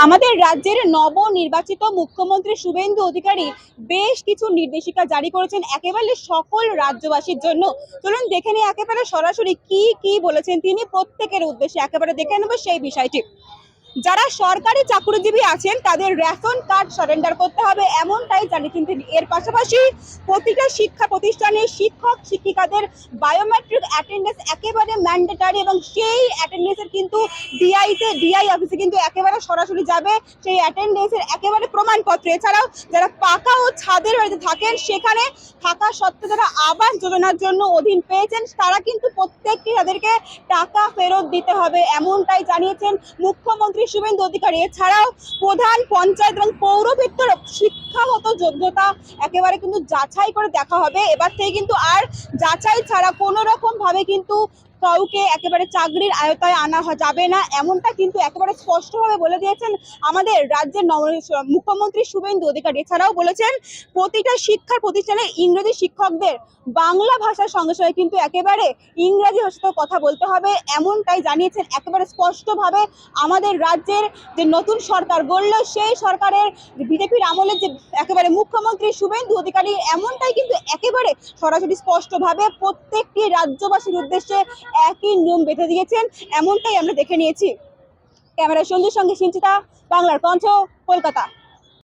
আমাদের রাজ্যের নবনির্বাচিত মুখ্যমন্ত্রী শুভেন্দু অধিকারী বেশ কিছু নির্দেশিকা জারি করেছেন একেবারে সকল রাজ্যবাসীর জন্য। চলুন দেখে নিই একেবারে সরাসরি কি কি বলেছেন তিনি প্রত্যেকের উদ্দেশ্যে, একেবারে দেখে নেব সেই বিষয়টি। যারা সরকারি চাকরিজীবী আছেন তাদের রেশন কার্ড সারেন্ডার করতে হবে, এমনটাই জানিয়েছেন তিনি। এর পাশাপাশি প্রতিটা শিক্ষা প্রতিষ্ঠানে শিক্ষক শিক্ষিকাদের বায়োমেট্রিক অ্যাটেন্ডেন্স একেবারে ম্যান্ডেটারি, এবং সেই অ্যাটেন্ডেন্সের কিন্তু ডিআই অফিসে কিন্তু একেবারে সরাসরি যাবে সেই অ্যাটেন্ডেন্সের একেবারে প্রমাণপত্র। এছাড়াও যারা পাকা ও ছাদের বাড়িতে থাকেন, সেখানে থাকা সত্ত্বেও যারা আবাস যোজনার জন্য অধীন পেয়েছেন, তারা কিন্তু প্রত্যেককে তাদেরকে টাকা ফেরত দিতে হবে, এমনটাই জানিয়েছেন মুখ্যমন্ত্রী শুভেন্দু অধিকারী। এছাড়াও প্রধান পঞ্চায়েত এবং পৌরভিত্তির শিক্ষাগত যোগ্যতা একেবারে কিন্তু যাচাই করে দেখা হবে। এবার থেকে কিন্তু আর যাচাই ছাড়া কোনো রকম ভাবে কিন্তু কাউকে একেবারে চাকরির আয়তায় আনা যাবে না, এমনটা কিন্তু একেবারে স্পষ্টভাবে বলে দিয়েছেন আমাদের রাজ্যের মুখ্যমন্ত্রী শুভেন্দু অধিকারী। এছাড়াও বলেছেন প্রতিটা শিক্ষা প্রতিষ্ঠানে ইংরেজি শিক্ষকদের বাংলা ভাষার সঙ্গে সঙ্গে কিন্তু একেবারে ইংরেজি ভাষাতেও কথা বলতে হবে, এমনটাই জানিয়েছেন একেবারে স্পষ্টভাবে। আমাদের রাজ্যের যে নতুন সরকার গড়ল, সেই সরকারের বিজেপির আমলের যে একেবারে মুখ্যমন্ত্রী শুভেন্দু অধিকারী, এমনটাই কিন্তু একেবারে সরাসরি স্পষ্টভাবে প্রত্যেকটি রাজ্যবাসীর উদ্দেশ্যে একই নিয়ম বেঁধে দিয়েছেন, এমনটাই আমরা দেখে নিয়েছি। ক্যামেরা সঞ্জুর সঙ্গে সিঞ্চিতা, বাংলার কণ্ঠ, কলকাতা।